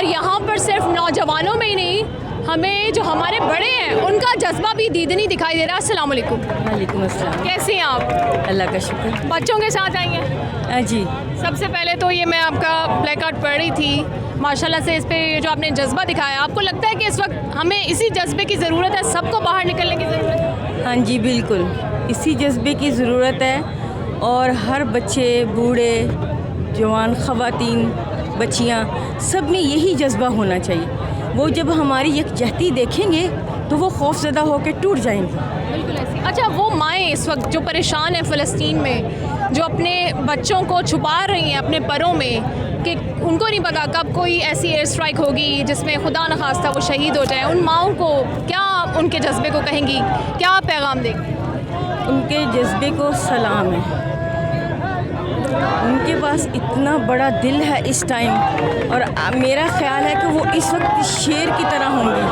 और यहाँ पर सिर्फ नौजवानों में ही नहीं, हमें जो हमारे बड़े हैं उनका जज्बा भी दीदनी दिखाई दे रहा है। अस्सलाम वालेकुम। वालेकुम अस्सलाम। कैसे हैं आप? अल्लाह का शुक्र। बच्चों के साथ आई हैं? जी। सबसे पहले तो ये मैं आपका प्ले कार्ड पढ़ रही थी, माशाल्लाह से इस पे जो आपने जज्बा दिखाया, आपको लगता है कि इस वक्त हमें इसी जज्बे की ज़रूरत है, सबको बाहर निकलने की ज़रूरत है? हाँ जी, बिल्कुल इसी जज्बे की ज़रूरत है। और हर बच्चे, बूढ़े, जवान, ख़वातीन, बच्चियाँ, सब में यही जज्बा होना चाहिए। वो जब हमारी यकजहती देखेंगे तो वो खौफज़दा होकर टूट जाएंगे। बिल्कुल ऐसी। अच्छा, वो माएँ इस वक्त जो परेशान हैं फ़लस्तीन में, जो अपने बच्चों को छुपा रही हैं अपने परों में, कि उनको नहीं पता कब कोई ऐसी एयर स्ट्राइक होगी जिसमें खुदा न खास्ता वो शहीद हो जाए, उन माओं को क्या, उनके जज्बे को कहेंगी, क्या पैगाम देंगी? उनके जज्बे को सलाम है। उनके पास इतना बड़ा दिल है इस टाइम, और मेरा ख्याल है कि वो इस वक्त शेर की तरह होंगी।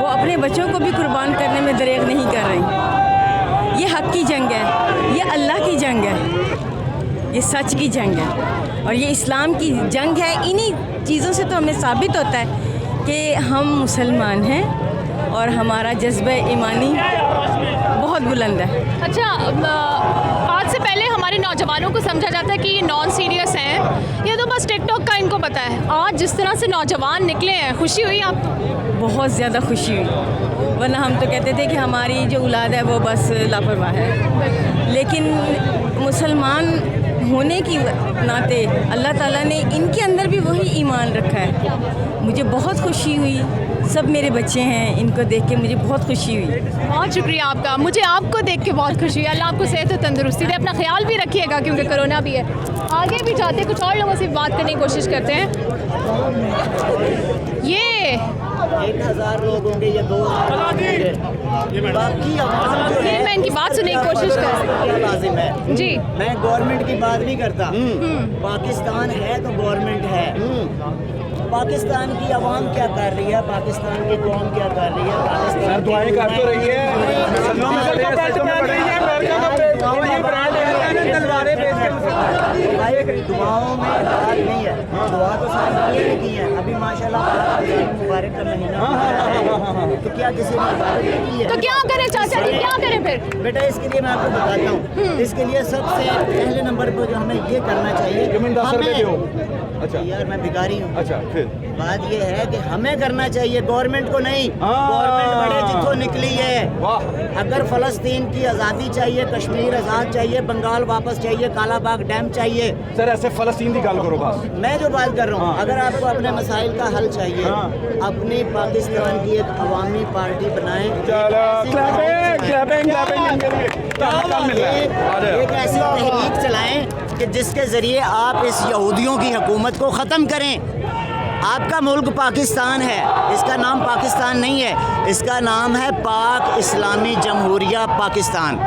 वो अपने बच्चों को भी कुर्बान करने में दरेग नहीं कर रही। ये हक़ की जंग है, ये अल्लाह की जंग है, ये सच की जंग है, और ये इस्लाम की जंग है। इन्हीं चीज़ों से तो हमें साबित होता है कि हम मुसलमान हैं और हमारा जज्बा ईमानी बहुत बुलंद है। अच्छा, आज से पहले हमारे नौजवानों को समझा जाता है कि ये नॉन सीरियस हैं, ये तो बस टिकटॉक का इनको पता है। आज जिस तरह से नौजवान निकले हैं, खुशी हुई आपको? बहुत ज़्यादा खुशी हुई, वरना हम तो कहते थे कि हमारी जो औलाद है वो बस लापरवाह है। लेकिन मुसलमान होने की नाते अल्लाह ताला ने इनके अंदर भी वही ईमान रखा है। मुझे बहुत खुशी हुई, सब मेरे बच्चे हैं, इनको देख के मुझे बहुत खुशी हुई। बहुत शुक्रिया आपका, मुझे आपको देख के बहुत खुशी हुई। अल्लाह आपको सेहत और तंदुरुस्ती दे, अपना ख्याल भी रखिएगा क्योंकि कोरोना भी है। आगे भी जाते हैं, कुछ और लोगों से बात करने की कोशिश करते हैं। ये 1000 लोग होंगे, ये दो बाकी मैं इनकी बात सुनने की कोशिश कर लाजिम है जी। मैं गवर्नमेंट की बात नहीं करता। पाकिस्तान है तो गवर्नमेंट है। पाकिस्तान की आवाम क्या कर रही है, पाकिस्तान की कौम क्या कर रही है, पाकिस्तान दुआएं कर तो रही है, दुआओं में बात नहीं है, दुआ तो सारी ने की है। अभी माशाल्लाह मुबारक का महीना, तो क्या किसी ने इबादत नहीं की है? तो क्या करें चाचा जी, क्या करें फिर? बेटा, इसके लिए मैं आपको बताता हूँ। इसके लिए सबसे पहले नंबर पर जो हमें ये करना चाहिए, हमें, अच्छा यार मैं भिखारी हूँ। अच्छा, फिर बात ये है कि हमें करना चाहिए, गवर्नमेंट को नहीं। गवर्नमेंट बड़े जितों निकली है। अगर फ़लस्तीन की आज़ादी चाहिए, कश्मीर आज़ाद चाहिए, बंगाल वापस चाहिए, कालाबाग डैम चाहिए। सर ऐसे फ़लस्तीन की गल करो बस। मैं जो बात कर रहा हूँ, अगर आपको अपने मसाइल का हल चाहिए, अपनी पाकिस्तान की एक अवामी पार्टी बनाएं। एक ऐसी तहरीक चलाएं कि जिसके ज़रिए आप इस यहूदियों की हुकूमत को ख़त्म करें। आपका मुल्क पाकिस्तान है, इसका नाम पाकिस्तान नहीं है, इसका नाम है पाक इस्लामी जमहूरिया पाकिस्तान,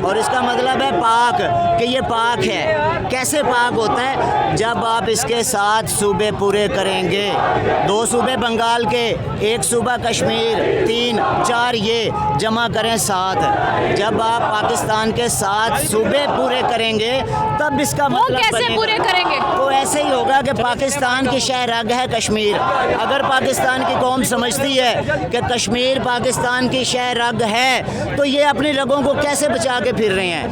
और इसका मतलब है पाक, कि ये पाक है। कैसे पाक होता है? जब आप इसके 7 सूबे पूरे करेंगे, 2 सूबे बंगाल के, 1 सूबा कश्मीर, 3, 4 ये जमा करें 7। जब आप पाकिस्तान के 7 सूबे पूरे करेंगे तब इसका मतलब कैसे बनेगा। पूरे करेंगे? तो ऐसे ही होगा कि पाकिस्तान की शह रग है कश्मीर। अगर पाकिस्तान की कौम समझती है कि कश्मीर पाकिस्तान की शह रग है, तो ये अपनी रगों को कैसे बचा के फिर रहे हैं?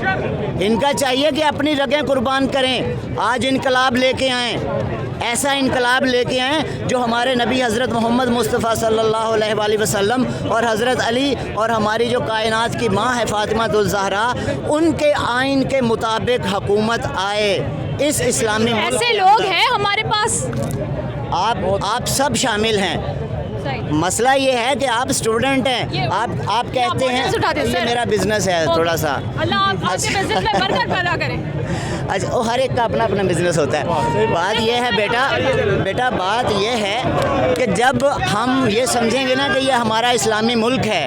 इनका चाहिए कि अपनी रगें कुर्बान करें। आज इनकलाब लेके आएँ, ऐसा इनकलाब लेके आएँ जो हमारे नबी हज़रत मोहम्मद मुस्तफ़ा सल्लल्लाहु अलैहि वसल्लम और हज़रत अली और हमारी जो कायनात की माँ है फ़ातिमातुल ज़हरा, उनके आइन के मुताबिक हुकूमत आए इस इस्लामी मुल्क। ऐसे लोग हैं हमारे पास, आप सब शामिल हैं। मसला ये है कि आप स्टूडेंट हैं, आप कहते हैं ये मेरा बिजनेस है थोड़ा सा। अल्लाह आपके बिजनेस में बरकत पैदा करे। अच्छा, वो हर एक का अपना अपना बिजनेस होता है। बात ये है बेटा बात ये है कि जब हम ये समझेंगे ना कि ये हमारा इस्लामी मुल्क है,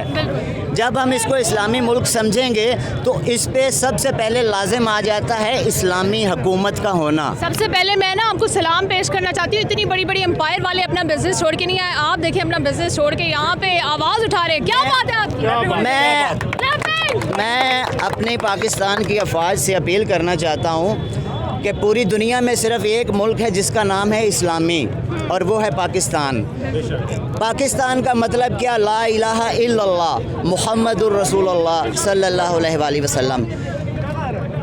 जब हम इसको इस्लामी मुल्क समझेंगे तो इस पे सबसे पहले लाजिम आ जाता है इस्लामी हुकूमत का होना। सबसे पहले मैं ना आपको सलाम पेश करना चाहती हूँ। इतनी बड़ी बड़ी एम्पायर वाले अपना बिजनेस छोड़ के नहीं आए, आप देखिए अपना बिजनेस छोड़ के यहाँ पे आवाज़ उठा रहे हैं। क्या बात है आपकी? मैं अपने पाकिस्तान की अफवाज से अपील करना चाहता हूँ कि पूरी दुनिया में सिर्फ़ एक मुल्क है जिसका नाम है इस्लामी, और वो है पाकिस्तान। पाकिस्तान का मतलब क्या? ला इलाहा इल्लल्लाह मुहम्मदुर रसूलुल्लाह सल्लल्लाहु अलैहि वसल्लम।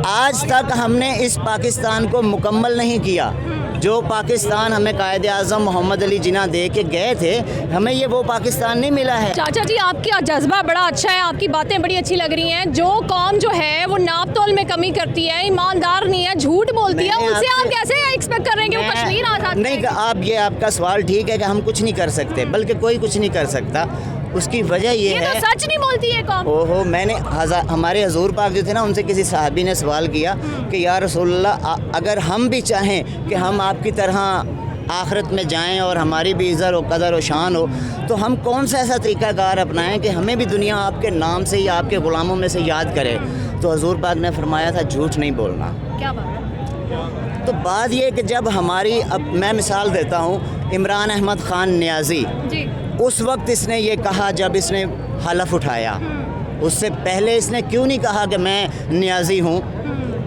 आज तक हमने इस पाकिस्तान को मुकम्मल नहीं किया। जो पाकिस्तान हमें कायद आज़म मोहम्मद अली जिन्ना दे के गए थे, हमें ये वो पाकिस्तान नहीं मिला है। चाचा जी, आपका जज्बा बड़ा अच्छा है, आपकी बातें बड़ी अच्छी लग रही हैं। जो कौम जो है वो नाप तोल में कमी करती है, ईमानदार नहीं है, झूठ बोलती है, उनसे आप कैसे एक्सपेक्ट कर रहे हैं कि वो कश्मीर आज़ाद नहीं, आप ये आपका सवाल ठीक है कि हम कुछ नहीं कर सकते, बल्कि कोई कुछ नहीं कर सकता। उसकी वजह ये है, तो सच नहीं बोलती है कौम। ओहो, मैंने हमारे हजूर पाक जो थे ना, उनसे किसी साहबी ने सवाल किया कि या रसूलल्लाह, अगर हम भी चाहें कि हम आपकी तरह आखिरत में जाएं और हमारी भी इज़्ज़त और कदर और शान हो, तो हम कौन सा ऐसा तरीक़ाकार अपनाएं कि हमें भी दुनिया आपके नाम से या आपके ग़ुलामों में से याद करे। तो हजूर पाक ने फरमाया था, झूठ नहीं बोलना। क्या बात? तो बात ये कि जब हमारी, अब मैं मिसाल देता हूँ, इमरान अहमद ख़ान नियाज़ी, जी, उस वक्त इसने ये कहा जब इसने हलफ उठाया। उससे पहले इसने क्यों नहीं कहा कि मैं नियाज़ी हूँ?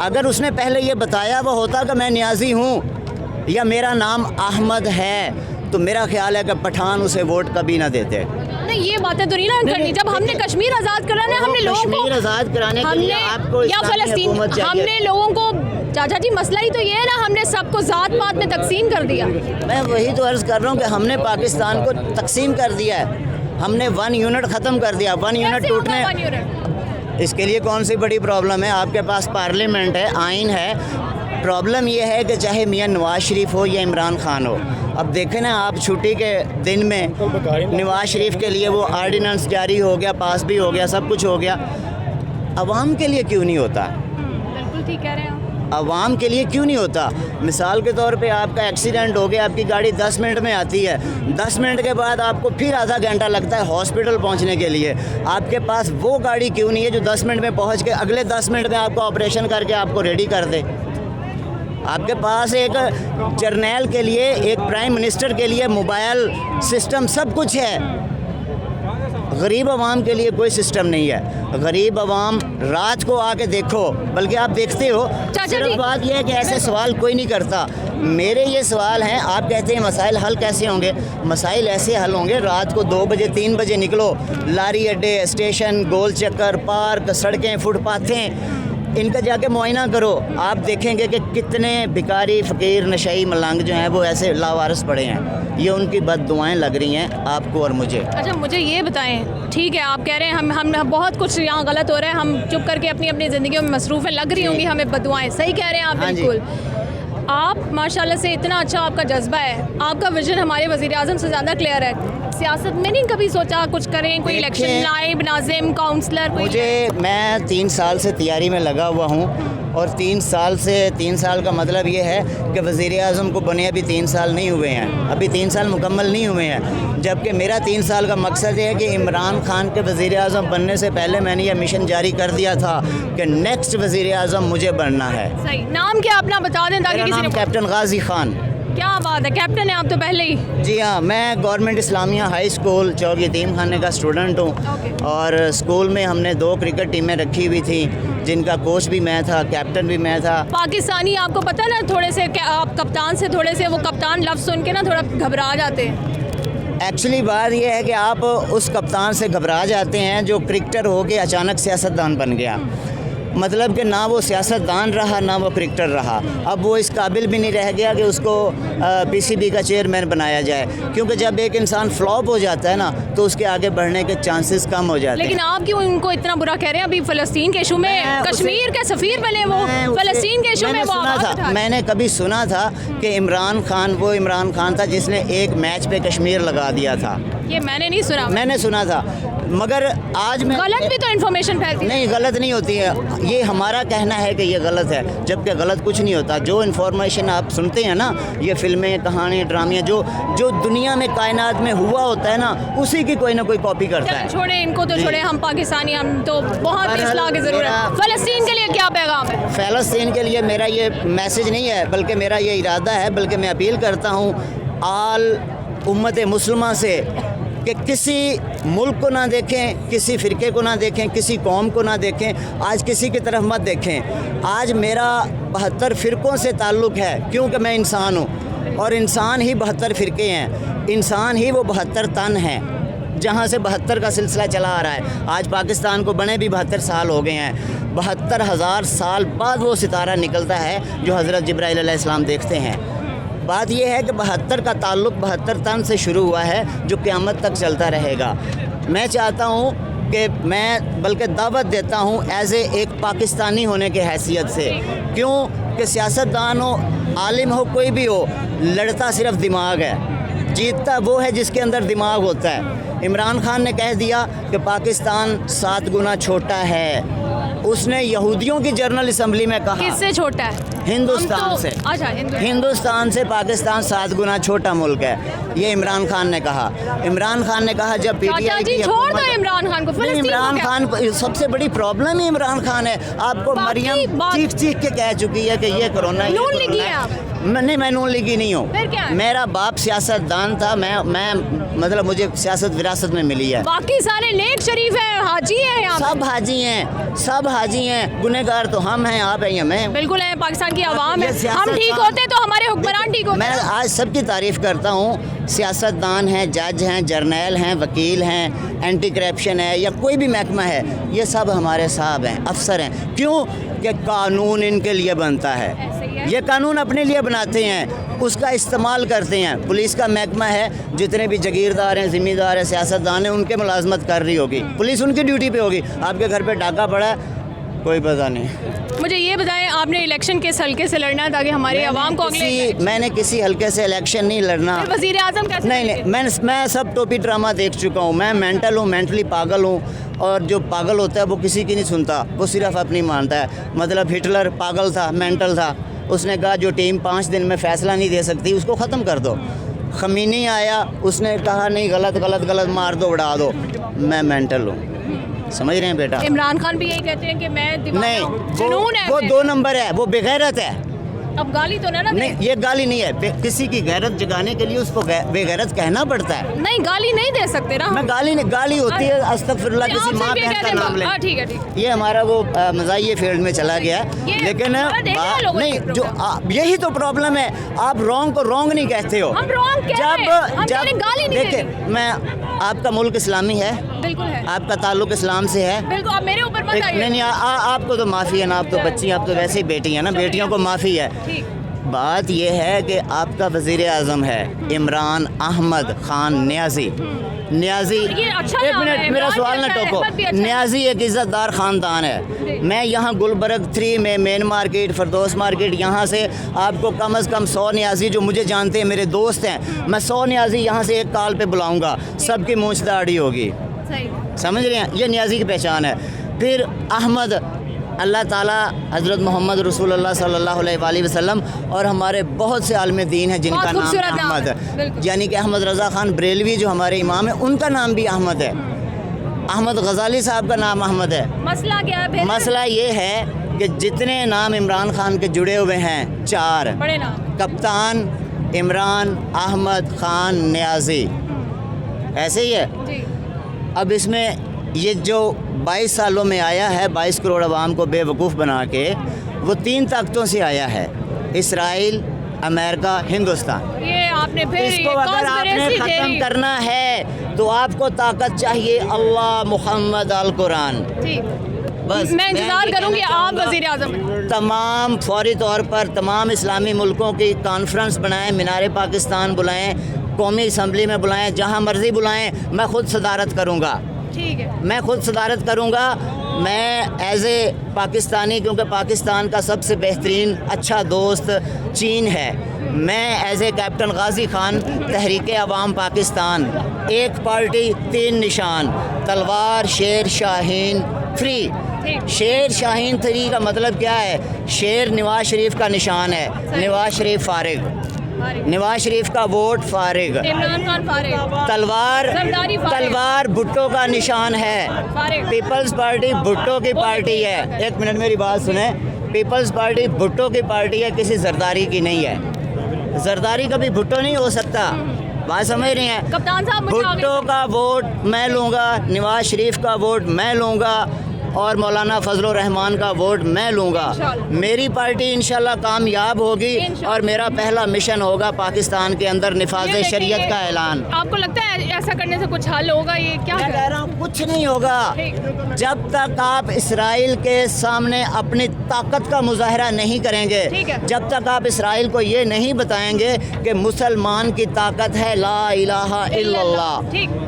अगर उसने पहले ये बताया वो होता कि मैं नियाज़ी हूँ या मेरा नाम अहमद है, तो मेरा ख्याल है कि पठान उसे वोट कभी ना देते। नहीं, ये बातें तो नहीं ना करनी। जब हमने कश्मीर आज़ाद कराना है, हमने लोगों को कश्मीर आज़ाद कराने के लिए आपको या इस्लामी फ़लस्तीन, हुकूमत चाहिए। हमने लोगों को, चाचा जी मसला ही तो ये है ना, हमने सबको ज़ात पात में तकसीम कर दिया। मैं वही तो अर्ज़ कर रहा हूँ कि हमने पाकिस्तान को तकसीम कर दिया है। हमने 1 यूनिट ख़त्म कर दिया। 1 यूनिट कैसे होगा टूटने, 1 यूनिट? इसके लिए कौन सी बड़ी प्रॉब्लम है? आपके पास पार्लियामेंट है, आइन है। प्रॉब्लम यह है कि चाहे मियां नवाज शरीफ हो या इमरान खान हो, अब देखें ना आप, छुट्टी के दिन में नवाज शरीफ के लिए वो आर्डिनेंस जारी हो गया, पास भी हो गया, सब कुछ हो गया। अवाम के लिए क्यों नहीं होता? बिल्कुल ठीक कह रहे हैं आप। अवाम के लिए क्यों नहीं होता? मिसाल के तौर पे आपका एक्सीडेंट हो गया, आपकी गाड़ी 10 मिनट में आती है, 10 मिनट के बाद आपको फिर आधा घंटा लगता है हॉस्पिटल पहुंचने के लिए। आपके पास वो गाड़ी क्यों नहीं है जो 10 मिनट में पहुंच के अगले 10 मिनट में आपको ऑपरेशन करके आपको रेडी कर दे? आपके पास एक जर्नैल के लिए, एक प्राइम मिनिस्टर के लिए मोबाइल सिस्टम सब कुछ है। गरीब आवाम के लिए कोई सिस्टम नहीं है। गरीब आवाम रात को आके देखो, बल्कि आप देखते हो। सिर्फ बात यह है कि ऐसे सवाल कोई नहीं करता। मेरे ये सवाल हैं, आप कहते हैं मसाइल हल कैसे होंगे? मसाइल ऐसे हल होंगे, रात को 2 बजे 3 बजे निकलो, लारी अड्डे, स्टेशन, गोल चक्कर, पार्क, सड़कें, फुटपाथें, इनका जाके मुआयना करो। आप देखेंगे कि कितने भिखारी, फ़कीर, नशाई, मलंग जो हैं वो ऐसे लावारिस पड़े हैं। ये उनकी बद्दुआएं लग रही हैं आपको और मुझे। अच्छा, मुझे ये बताएं, ठीक है आप कह रहे हैं हम बहुत कुछ यहाँ गलत हो रहा है, हम चुप करके अपनी अपनी ज़िंदगी में मसरूफ़ हैं, लग रही होंगी हमें बद्दुआएं। सही कह रहे हैं आप, बिल्कुल। आप माशाल्लाह से इतना अच्छा आपका जज्बा है, आपका विजन हमारे वज़ीर आज़म से ज़्यादा क्लियर है। सियासत में नहीं कभी सोचा कुछ करें, कोई इलेक्शन, नायब, नाज़िम, काउंसलर? मैं 3 साल से तैयारी में लगा हुआ हूँ, और 3 साल का मतलब ये है कि वज़ीर आज़म को बने अभी 3 साल नहीं हुए हैं, अभी 3 साल मुकम्मल नहीं हुए हैं। जबकि मेरा 3 साल का मकसद है कि इमरान खान के वज़ीर आज़म बनने से पहले मैंने यह मिशन जारी कर दिया था कि नेक्स्ट वज़ीर आज़म मुझे बनना है। सही। नाम क्या अपना बता दें ताकि किसी ने। कैप्टन गाजी खान। क्या बात है, कैप्टन है आप तो पहले ही। जी हाँ, मैं गवर्नमेंट इस्लामिया हाई स्कूल चौक यतीम खाने का स्टूडेंट हूँ, और स्कूल में हमने 2 क्रिकेट टीमें रखी हुई थी, जिनका कोच भी मैं था, कैप्टन भी मैं था। पाकिस्तानी, आपको पता ना, थोड़े से आप कप्तान से, थोड़े से वो कप्तान लफ्ज़ सुन के ना थोड़ा घबरा जाते हैं। एक्चुअली बात यह है कि आप उस कप्तान से घबरा जाते हैं जो क्रिकेटर हो के अचानक सियासतदान बन गया। मतलब कि ना वो सियासतदान रहा, ना वो क्रिकेटर रहा। अब वो इस काबिल भी नहीं रह गया कि उसको पीसीबी का चेयरमैन बनाया जाए, क्योंकि जब एक इंसान फ्लॉप हो जाता है ना, तो उसके आगे बढ़ने के चांसेस कम हो जाते हैं। लेकिन आप क्यों उनको इतना बुरा कह रहे हैं? अभी फ़लस्तीन के इशू में कश्मीर के सफ़ीर बने वो, फ़लस्तीन के इशू में वो आवाज़ उठा। मैंने कभी सुना था कि इमरान खान वो इमरान खान था जिसने एक मैच पे कश्मीर लगा दिया था। ये मैंने नहीं सुना। मैंने सुना था, मगर आज मैं गलत भी तो इन्फॉर्मेशन फैलती है। नहीं, गलत नहीं होती है। ये हमारा कहना है कि ये गलत है, जबकि गलत कुछ नहीं होता। जो इन्फॉर्मेशन आप सुनते हैं ना, ये फिल्में, कहानी, ड्रामे, जो दुनिया में कायनात में हुआ होता है ना, उसी की कोई ना कोई कॉपी करता है। छोड़े इनको तो छोड़े, हम पाकिस्तानी, हम तो बहुत इस्लाह की ज़रूरत है। फ़लस्तीन के लिए क्या पैगाम है? फ़लस्तीन के लिए मेरा ये मैसेज नहीं है, बल्कि मेरा ये इरादा है, बल्कि मैं अपील करता हूँ आल उम्मत मुस्लिमा से कि किसी मुल्क को ना देखें, किसी फ़िरके को ना देखें, किसी कौम को ना देखें, आज किसी की तरफ मत देखें। आज मेरा 72 फ़िरक़ों से ताल्लुक़ है, क्योंकि मैं इंसान हूँ और इंसान ही 72 फ़िरके हैं, इंसान ही वो 72 तन हैं, जहाँ से 72 का सिलसिला चला आ रहा है। आज पाकिस्तान को बने भी 72 साल हो गए हैं। 72,000 साल बाद वो सितारा निकलता है जो हज़रत जिब्राइल अलैहिस्सलाम देखते हैं। बात यह है कि 72 का ताल्लुक़ 72 तन से शुरू हुआ है जो क़यामत तक चलता रहेगा। मैं चाहता हूँ कि मैं बल्कि दावत देता हूँ एज़ एक पाकिस्तानी होने के हैसियत से, क्यों कि सियासतदान हो, आलिम हो, कोई भी हो, लड़ता सिर्फ दिमाग है, जीतता वो है जिसके अंदर दिमाग होता है। इमरान खान ने कह दिया कि पाकिस्तान 7 गुना छोटा है। उसने यहूदियों की जनरल असम्बली में कहा, किससे छोटा है? हिंदुस्तान से। अच्छा, हिंदुस्तान से पाकिस्तान 7 गुना छोटा मुल्क है, ये इमरान खान ने कहा। इमरान खान ने कहा जब पीटीआई की छोड़ दो इमरान खान को, नहीं, इमरान खान सबसे बड़ी प्रॉब्लम ही इमरान खान है। आपको मरियम चीख के कह चुकी है कि ये कोरोना नहीं, मैं नून लीगी नहीं हूँ। मेरा बाप सियासतदान था, मैं मतलब मुझे सियासत विरासत में मिली है। बाकी सारे नेक शरीफ हैं, हाजी हैं यहाँ, सब हाजी हैं, सब हाजी हैं। गुनहगार तो हम हैं, आप हैं, मैं बिल्कुल है। पाकिस्तान की आवाम है, हम ठीक होते तो हमारे हुक्मरान ठीक होते। मैं आज सबकी तारीफ़ करता हूँ, सियासतदान हैं, जज हैं, जर्नैल हैं, वकील हैं, एंटी करप्शन है या कोई भी महकमा है, ये सब हमारे साहब हैं, अफसर हैं। क्यों कि कानून इनके लिए बनता है, ये कानून अपने लिए बनाते हैं, उसका इस्तेमाल करते हैं। पुलिस का महकमा है, जितने भी जागीरदार हैं, ज़िम्मेदार हैं, सियासतदान हैं, उनके मुलाजमत कर रही होगी, पुलिस उनकी ड्यूटी पे होगी। आपके घर पे डाका पड़ा है, कोई पता नहीं। मुझे ये बताएं, आपने इलेक्शन किस हल्के से लड़ना है ताकि हमारी आवाम को मैंने किसी हल्के से इलेक्शन नहीं लड़ना। वज़ीर आज़म कैसे? नहीं, मैं सब टोपी ड्रामा देख चुका हूँ। मैं मेंटल हूँ, मेंटली पागल हूँ, और जो पागल होता है वो किसी की नहीं सुनता, वो सिर्फ अपनी मानता है। मतलब हिटलर पागल था, मेंटल था, उसने कहा जो टीम 5 दिन में फ़ैसला नहीं दे सकती उसको ख़त्म कर दो। खमीनी आया, उसने कहा नहीं, गलत मार दो, उड़ा दो। मैं मेंटल हूँ, समझ रहे हैं बेटा? इमरान खान भी यही कहते हैं कि मैं नहीं, वो 2 नंबर है, वो बेगैरत है। अब गाली तो ना नहीं, ये गाली नहीं है। किसी की गैरत जगाने के लिए उसको बेगैरत कहना पड़ता है। नहीं, गाली नहीं दे सकते ना। मैं गाली नहीं, गाली होती है अस्तगफिरुल्लाह, किसी माँ बहन का नाम ले। ठीक है। ये हमारा वो मज़ाहिए फील्ड में चला गया है, लेकिन नहीं, जो यही तो प्रॉब्लम है, आप रॉन्ग को रॉन्ग नहीं कहते हो। हम रॉन्ग कह रहे हैं, जब गाली नहीं देखिए, मैं आपका मुल्क इस्लामी है, बिल्कुल है, आपका ताल्लुक इस्लाम से है, बिल्कुल। आप मेरे ऊपर मत आइए। नहीं, आपको तो माफ़ी है ना, आप तो बच्ची, आप तो वैसे ही बेटी है ना, बेटियों को माफ़ी है। बात यह है कि आपका वज़ीर आज़म है इमरान अहमद खान न्याज़ी। न्याज़ी, एक मिनट, मेरा सवाल ना टोको। न्याज़ी एक इज़्ज़तदार ख़ानदान है। मैं यहाँ गुलबर्ग 3 में मेन मार्केट, फरदौस मार्केट, यहाँ से आपको कम से कम 100 न्याज़ी जो मुझे जानते हैं, मेरे दोस्त हैं, मैं 100 न्याज़ी यहाँ से एक कॉल पे बुलाऊँगा, सबकी मूंछ दाढ़ी होगी। समझ रहे हैं? ये न्याज़ी की पहचान है। फिर अहमद, अल्लाह ताला हज़रत मोहम्मद रसूलुल्लाह सल्लल्लाहु अलैहि वसल्लम और हमारे बहुत से आलिम दीन हैं जिनका नाम अहमद है, यानी कि अहमद रज़ा ख़ान बरेलवी जो हमारे इमाम है, उनका नाम भी अहमद है। अहमद गज़ाली साहब का नाम अहमद है। मसला क्या है? मसला ये है कि जितने नाम इमरान खान के जुड़े हुए हैं, 4 बड़े नाम, कप्तान, इमरान, अहमद खान, न्याज़ी, ऐसे ही है जी। अब इसमें ये जो 22 सालों में आया है, 22 करोड़ आवाम को बेवकूफ़ बना के, वो 3 ताकतों से आया है, इसराइल, अमेरिका, हिंदुस्तान। ये आपने फिर इसको अगर आपने ख़त्म करना है तो आपको ताकत चाहिए अल्लाह, मुहम्मद, अल कुरान। बस मैं इंतज़ार करूँगी आप वज़ीर आज़म। तमाम फौरी तौर पर तमाम इस्लामी मुल्कों की कॉन्फ्रेंस बनाएं, मीनार पाकिस्तान बुलाएं, कौमी असम्बली में बुलाएं, जहाँ मर्ज़ी बुलाएं, मैं ख़ुद सदारत करूँगा। ठीक है, मैं खुद सदारत करूँगा। मैं एज़ ए पाकिस्तानी, क्योंकि पाकिस्तान का सबसे बेहतरीन अच्छा दोस्त चीन है, मैं as a captain Ghazi Khan, Tehreek Awam Pakistan, एक पार्टी 3 निशान, तलवार, शेर, शाहीन, फ्री। शेर शाहीन 3 का मतलब क्या है? शेर नवाज शरीफ का निशान है, नवाज शरीफ फारिग, नवाज शरीफ का वोट फारिग, इमरान खान फारिग, तलवार भुट्टो का निशान है, पीपल्स पार्टी भुट्टो की पार्टी है। 1 मिनट मेरी बात सुने, पीपल्स पार्टी भुट्टो की पार्टी है, किसी जरदारी की नहीं है। जरदारी कभी भुट्टो नहीं हो सकता, बात समझ रही हैं? कप्तान साहब मुझे आगे भुट्टो का वोट मैं लूँगा, नवाज शरीफ का वोट मैं लूँगा और मौलाना फजलुर रहमान का वोट मैं लूँगा। इंशाल्लाह। मेरी पार्टी इंशाल्लाह कामयाब होगी इंशाल्लाह। और मेरा पहला मिशन होगा पाकिस्तान के अंदर ये निफाज देखिए, शरीयत ये का ऐलान। आपको लगता है ऐसा करने से कुछ हल होगा? ये क्या मैं कर कह रहा हूँ कुछ नहीं होगा ठीक। जब तक आप इसराइल के सामने अपनी ताकत का मुजाहरा नहीं करेंगे, ठीक है। जब तक आप इसराइल को ये नहीं बताएंगे कि मुसलमान की ताकत है ला इलाहा इल्लल्लाह, ठीक।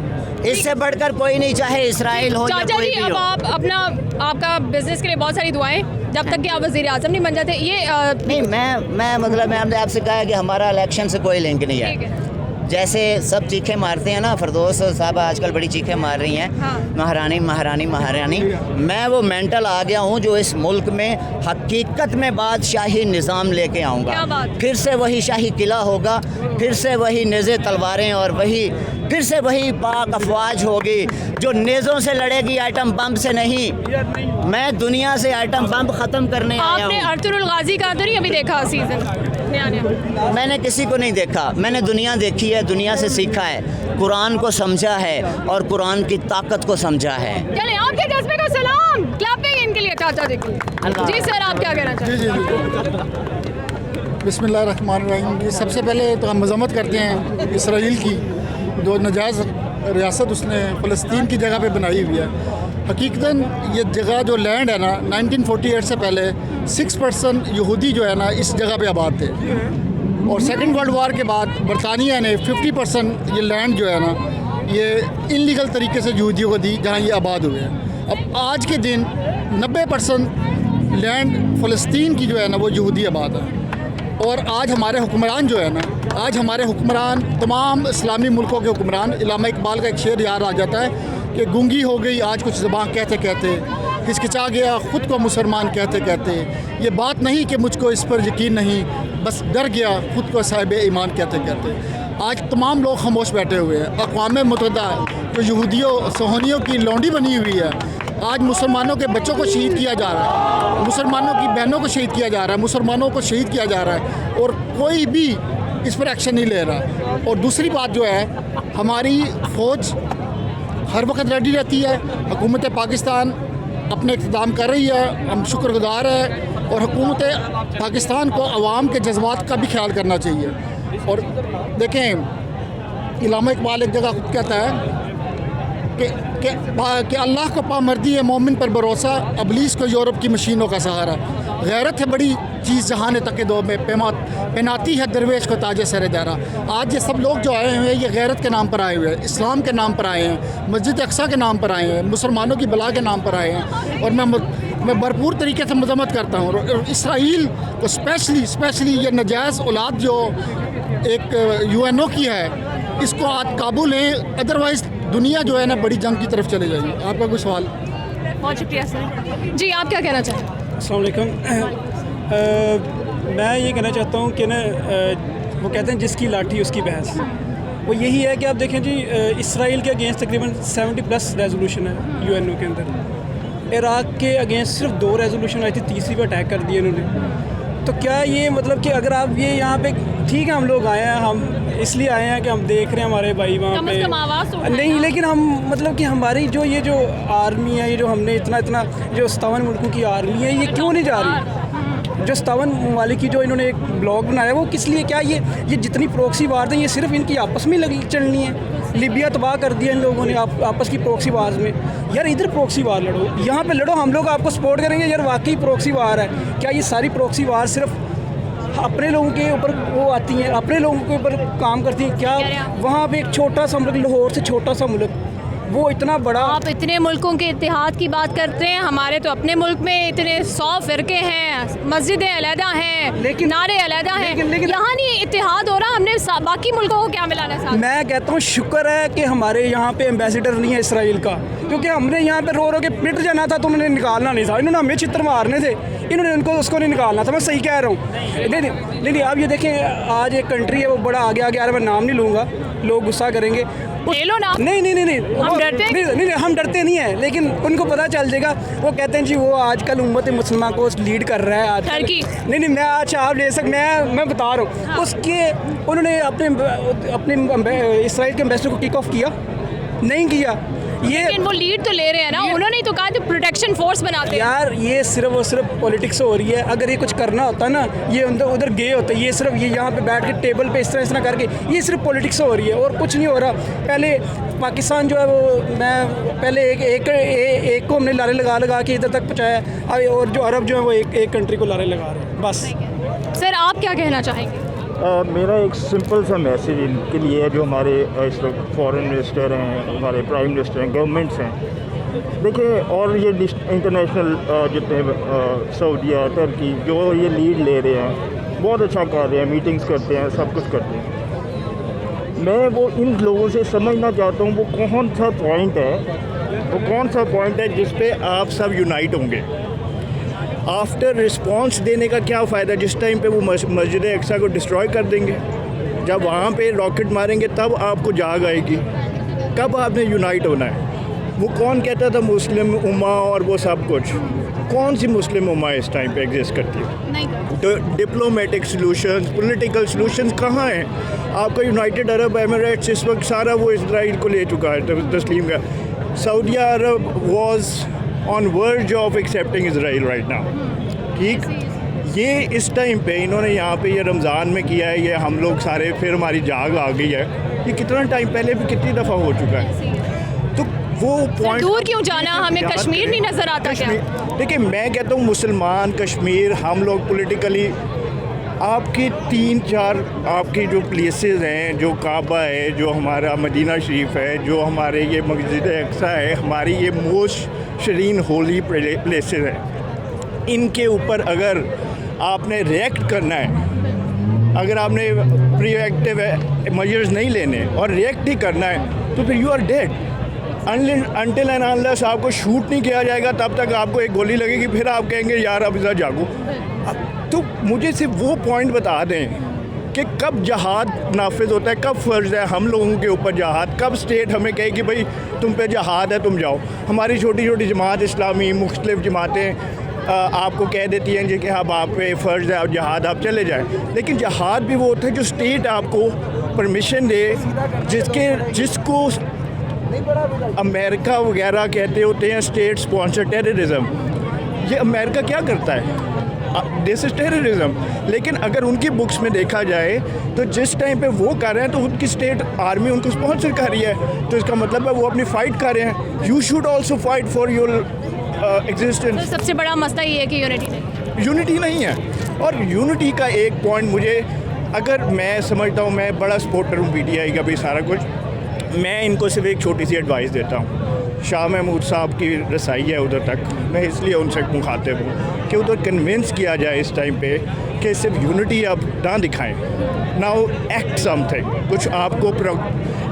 इससे बढ़कर कोई नहीं, चाहे इसराइल हो या चाचा कोई जी भी अब हो। आप अपना आपका बिजनेस के लिए बहुत सारी दुआएं, जब तक कि आप वज़ीर आज़म नहीं बन जाते। ये नहीं मैं मतलब मैंने आपसे कहा है कि हमारा इलेक्शन से कोई लिंक नहीं ठीक है। है। जैसे सब चीखें मारते हैं ना, फरदौस साहब आजकल बड़ी चीखें मार रही हैं, हाँ। महारानी महारानी महारानी, मैं वो मेंटल आ गया हूँ जो इस मुल्क में हकीकत में बादशाही निज़ाम लेके क्या आऊँगा। बात? फिर से वही शाही किला होगा, फिर से वही नेज़े तलवारें और फिर से वही पाक अफवाज होगी जो नेज़ों से लड़ेगी, आइटम बम से नहीं। मैं दुनिया से आइटम बम ख़त्म करने आया आपने हूँ। अर्तुगरुल गाजी का तो नहीं अभी देखा सीजन नया? मैंने किसी को नहीं देखा, मैंने दुनिया देखी है, दुनिया से सीखा है, कुरान को समझा है और कुरान की ताकत को समझा है। चले आपके जज्बे का सलाम, क्लैपिंग इनके लिए चाचा जी की। अल्लाह। जी सर, आप क्या कहना चाहते हैं? बिस्मिल्लाहिर्रहमानिर्रहीम जी, सबसे पहले तो हम मज़म्मत करते हैं इसराइल की, जो नजायज़ रियासत उसने फ़लस्तीन की जगह पे बनाई हुई है। हकीकतन ये जगह जो लैंड है ना, 1948 से पहले 6% यहूदी जो है ना इस जगह पे आबाद थे, और सेकंड वर्ल्ड वार के बाद बरतानिया ने 50% ये लैंड जो है ना ये इलीगल तरीके से यहूदियों को दी, जहाँ ये आबाद हुए हैं। अब आज के दिन 90% लैंड फ़लस्तीन की जो है ना वो यहूदी आबाद है। और आज हमारे हुक्मरान जो है ना, आज हमारे हुक्मरान तमाम इस्लामी मुल्कों के हुक्मरान, इलामा इकबाल का एक शेर याद आ जाता है कि गूंगी हो गई आज कुछ ज़बान कहते कहते, हिचकिचा गया ख़ुद को मुसलमान कहते कहते, ये बात नहीं कि मुझको इस पर यकीन नहीं, बस डर गया ख़ुद को साहिब ईमान कहते कहते। आज तमाम लोग खामोश बैठे हुए हैं। अक़वाम मुत्तहिदा जो यहूदियों सोहनियों की लौंडी बनी हुई है, आज मुसलमानों के बच्चों को शहीद किया जा रहा है, मुसलमानों की बहनों को शहीद किया जा रहा है, मुसलमानों को शहीद किया जा रहा है, और कोई भी इस पर एक्शन नहीं ले रहा। और दूसरी बात जो है, हमारी फ़ौज हर वक्त रेडी रहती है, हुकूमत पाकिस्तान अपने इक़्तिदाम कर रही है, हम शुक्रगुज़ार है, और हुकूमत पाकिस्तान को अवाम के जज्बात का भी ख्याल करना चाहिए। और देखें, इलामा इकबाल एक जगह खुद कहता है कि अल्लाह को पामर्दी है मोमिन पर भरोसा, अबलीस को यूरोप की मशीनों का सहारा, गैरत है बड़ी चीज़ जहान तक दो में पहनाती है दरवेश को ताजे सर दारा। आज ये सब लोग जो आए हुए हैं ये गैरत के नाम पर आए हुए हैं, इस्लाम के नाम पर आए हैं, मस्जिद अक्सा के नाम पर आए हैं, मुसलमानों की बला के नाम पर आए हैं। और मैं भरपूर तरीके से मजम्मत करता हूँ। और इसराइल को स्पेशली ये नजायज़ औलाद जो एक UNO की है, इसको आज काबू लें, अदरवाइज़ दुनिया जो है ना बड़ी जंग की तरफ चले जाएगी। आपका कोई सवाल? बहुत शुक्रिया सर जी, आप क्या कहना चाहते हैं? अस्सलाम वालेकुम। मैं ये कहना चाहता हूँ कि ना वो कहते हैं जिसकी लाठी उसकी भैंस, वो यही है कि आप देखें जी, इसराइल के अगेंस्ट तकरीबन 70+ रेजोल्यूशन है UNO के अंदर। इराक़ के अगेंस्ट सिर्फ 2 रेजोल्यूशन आई थी, तीसरी पर अटैक कर दिया इन्होंने। तो क्या ये मतलब कि अगर आप ये यहाँ पे, ठीक है हम लोग आए हैं, हम इसलिए आए हैं कि हम देख रहे हैं हमारे भाई वहाँ कम पे, से कम आवाज़ तो उठाएं नहीं, आप। लेकिन हम मतलब कि हमारी जो ये जो आर्मी है, ये जो हमने इतना जो 57 मुल्कों की आर्मी है, ये क्यों नहीं जा रही? जो 57 ममालिक की जो इन्होंने एक ब्लॉग बनाया, वो किस लिए? क्या ये जितनी प्रॉक्सी वार हैं ये सिर्फ इनकी आपस में लगी चलनी है? लीबिया तबाह कर दिया इन लोगों ने आपस की प्रॉक्सी वार में। यार इधर प्रॉक्सी वार लड़ो, यहाँ पे लड़ो, हम लोग आपको सपोर्ट करेंगे। यार वाकई प्रॉक्सी वार है क्या? ये सारी प्रॉक्सी वार सिर्फ अपने लोगों के ऊपर वो आती हैं, अपने लोगों के ऊपर काम करती हैं क्या? वहाँ पे एक छोटा सा मुल्क, लाहौर से छोटा सा मुल्क, वो इतना बड़ा। आप इतने मुल्कों के इत्तेहाद की बात करते हैं, हमारे तो अपने मुल्क में इतने 100 फ़िरके हैं, मस्जिदें अलहदा हैं, लेकिन नारे अलहदा हैं, लेकिन यहाँ नहीं इत्तेहाद हो रहा। हमने बाकी मुल्कों को क्या मिलाना साथ? मैं कहता हूँ शुक्र है कि हमारे यहाँ पे एम्बेसडर नहीं है इसराइल का, क्योंकि हमने यहाँ पे रो के पिट जाना था तो उन्होंने निकालना नहीं था। इन्होंने हमें चित्र मारने थे, इन्होंने उनको उसको नहीं निकालना था। मैं सही कह रहा हूँ। नहीं, आप ये देखें, आज एक कंट्री है वो बड़ा आगे आ रहा है, मैं नाम नहीं लूँगा, लोग गुस्सा करेंगे। ले लो ना। नहीं नहीं नहीं नहीं हम डरते हैं? नहीं, हम डरते नहीं हैं, लेकिन उनको पता चल जाएगा। वो कहते हैं जी वो आजकल उम्मत मुसलमान को लीड कर रहा है आज। टर्की। नहीं मैं अच्छा आप ले सक मैं बता रहा हूँ। हाँ। उसके उन्होंने अपने इसराइल के एम्बेसडर को किक ऑफ किया नहीं किया। ये लेकिन वो लीड तो ले रहे हैं ना, उन्होंने ही तो कहा था प्रोटेक्शन फोर्स बनाते हैं। यार ये सिर्फ और सिर्फ पॉलिटिक्स हो रही है। अगर ये कुछ करना होता ना, ये उधर गए होते। ये सिर्फ ये यहाँ पे बैठ के टेबल पे इस तरह करके, ये सिर्फ पॉलिटिक्स हो रही है और कुछ नहीं हो रहा। पहले पाकिस्तान जो है वो मैं पहले एक को हमने लारे लगा के इधर तक पहुँचाया, अब और जो अरब जो है वो एक कंट्री को लारे लगा रहे हैं बस। सर आप क्या कहना चाहेंगे? मेरा एक सिंपल सा मैसेज इनके लिए है जो हमारे इस वक्त फॉरेन मिनिस्टर हैं, हमारे प्राइम मिनिस्टर हैं, गवर्नमेंट्स हैं। देखिए और ये इंटरनेशनल जितने सऊदीया, टर्की जो ये लीड ले रहे हैं बहुत अच्छा कर रहे हैं, मीटिंग्स करते हैं, सब कुछ करते हैं। मैं वो इन लोगों से समझना चाहता हूँ वो कौन सा पॉइंट है जिस पे आप सब यूनाइट होंगे। आफ्टर रिस्पांस देने का क्या फ़ायदा जिस टाइम पे वो मस्जिद अक्सा को डिस्ट्रॉय कर देंगे। जब वहाँ पे रॉकेट मारेंगे तब आपको जाग आएगी, कब आपने यूनाइट होना है। वो कौन कहता था मुस्लिम उम्मा और वो सब कुछ, कौन सी मुस्लिम उम्मा इस टाइम पे एग्जिस्ट करती है? नहीं। तो डिप्लोमेटिक सॉल्यूशंस, पॉलिटिकल सॉल्यूशंस कहाँ हैं? आपका यूनाइटेड अरब एमिरेट्स इस वक्त सारा वो इजराइल को ले चुका है तस्लीम का। Saudi Arab was on verge of accepting Israel right now. ठीक, ये इस टाइम पे इन्होंने यहाँ पे ये रमज़ान में किया है, ये हम लोग सारे फिर हमारी जाग आ गई है। ये कितना टाइम पहले भी कितनी दफ़ा हो चुका है। तो वो पॉइंट दूर क्यों जाना, हमें कश्मीर नहीं नज़र आता क्या? देखिए मैं कहता हूँ मुसलमान कश्मीर हम लोग पॉलिटिकली आपकी 3-4 आपकी जो प्लेसेस हैं, जो काबा है, जो हमारा मदीना शरीफ है, जो हमारे ये मस्जिद अक्सा है, हमारी ये मोस्ट शरीन होली प्लेसेस हैं, इनके ऊपर अगर आपने रिएक्ट करना है, अगर आपने प्रीएक्टिव मेजर्स नहीं लेने और रिएक्ट ही करना है तो फिर you are dead. Until and unless आपको शूट नहीं किया जाएगा तब तक आपको एक गोली लगेगी, फिर आप कहेंगे यार अब इधर जागो। तो मुझे सिर्फ वो पॉइंट बता दें कि कब जहाद नाफिज होता है, कब फ़र्ज़ है हम लोगों के ऊपर जहाद, कब स्टेट हमें कहे कि भाई तुम पे जहाद है तुम जाओ। हमारी छोटी छोटी जमात इस्लामी मुख्तलिफ़ जमातें आपको कह देती हैं जी कि अब आप पे फ़र्ज़ है अब जहाद आप चले जाएं, लेकिन जहाद भी वो होता है जो स्टेट आपको परमिशन दे, जिसको अमेरिका वगैरह कहते होते हैं स्टेट स्पॉन्सर टेररिज्म। ये अमेरिका क्या करता है? This is terrorism. लेकिन अगर उनकी बुक्स में देखा जाए तो जिस टाइम पे वो कर रहे हैं तो उनकी स्टेट आर्मी उनको स्पॉन्सर कर रही है, तो इसका मतलब है वो अपनी फ़ाइट कर रहे हैं। You should also fight for your existence. तो सबसे बड़ा मसला ये है कि यूनिटी नहीं है। और यूनिटी का एक पॉइंट मुझे, अगर मैं समझता हूँ, मैं बड़ा सपोर्टर हूँ PTI का भी सारा कुछ, मैं इनको सिर्फ एक छोटी सी एडवाइस देता हूँ। शाह महमूद साहब की रसाई है उधर तक, मैं इसलिए उनसे मुखातिब हूँ कि उधर कन्विंस किया जाए इस टाइम पे कि सिर्फ यूनिटी आप ना दिखाएं, नाउ एक्ट समथिंग। कुछ आपको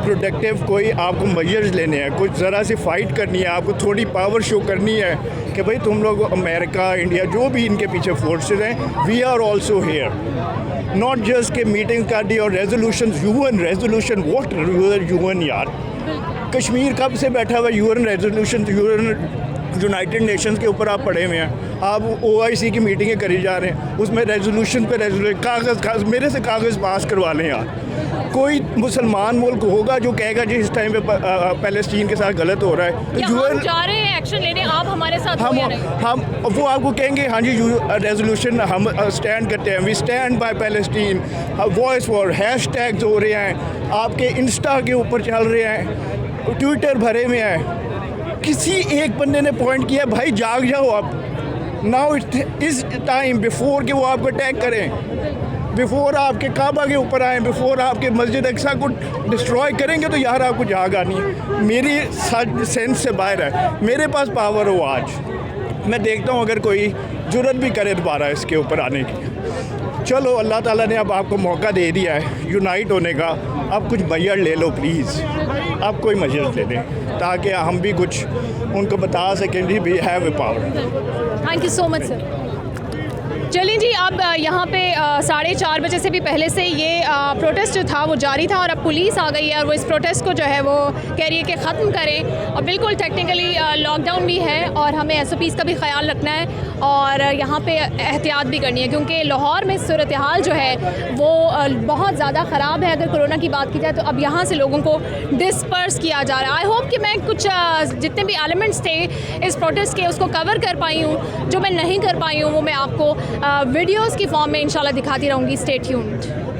प्रोडक्टिव कोई आपको मेजर्स लेने हैं, कुछ ज़रा सी फाइट करनी है, आपको थोड़ी पावर शो करनी है कि भाई तुम लोग अमेरिका, इंडिया, जो भी इनके पीछे फोर्सेज हैं, we are also here. Not just के मीटिंग कर दी और रेजोल्यूशन, रेजोल्यूशन वॉट यूएन यार। कश्मीर कब से बैठा हुआ यूएन रेजोल्यूशन, यूनाइटेड नेशंस के ऊपर आप पढ़े हुए हैं। आप OIC की मीटिंगें करी जा रहे हैं, उसमें रेजोल्यूशन पे रेजोल्यूशन, कागज़ मेरे से कागज़ पास करवा लें यार। कोई मुसलमान मुल्क होगा जो कहेगा जी इस टाइम पे पैलेस्टीन के साथ गलत हो रहा है, तो हम जा रहे हैं एक्शन लेने, आप हमारे साथ हो या नहीं? हम वो आपको कहेंगे हाँ जी रेजोल्यूशन हम स्टैंड करते हैं, we stand by Palestine, voice for hashtags हो रहे हैं, आपके इंस्टा के ऊपर चल रहे हैं, ट्विटर भरे में है। किसी एक बंदे ने पॉइंट किया भाई जाग जाओ आप, नाउ इस टाइम बिफोर कि वो आपको अटैक करें, बिफोर आपके काबा के ऊपर आए, बिफोर आपके मस्जिद अक्सा को डिस्ट्रॉय करेंगे तो यार आपको जाग आनी है। मेरी सेंस से बाहर है, मेरे पास पावर हो आज, मैं देखता हूँ अगर कोई जुर्रत भी करे दोबारा इसके ऊपर आने की। चलो अल्लाह ताला ने अब आपको मौका दे दिया है यूनाइट होने का, अब कुछ मेजर ले लो प्लीज़, आप कोई मेजर ले लें ताकि हम भी कुछ उनको बता सकें जी we have a power. Thank you so much sir. चलिए जी, अब यहाँ पे 4:30 बजे से भी पहले से ये प्रोटेस्ट जो था वो जारी था और अब पुलिस आ गई है और वो इस प्रोटेस्ट को जो है वो कह रही है कि ख़त्म करें। और बिल्कुल टेक्निकली लॉकडाउन भी है और हमें SOPs का भी ख्याल रखना है और यहाँ पे एहतियात भी करनी है, क्योंकि लाहौर में सूरत हाल जो है वो बहुत ज़्यादा ख़राब है। अगर कोरोना की बात की जाए तो अब यहाँ से लोगों को डिस्पर्स किया जा रहा है। आई होप कि मैं कुछ जितने भी एलिमेंट्स थे इस प्रोटेस्ट के उसको कवर कर पाई हूँ। जो मैं नहीं कर पाई हूँ वो मैं आपको वीडियोस की फॉर्म में इंशाल्लाह दिखाती रहूँगी। Stay tuned.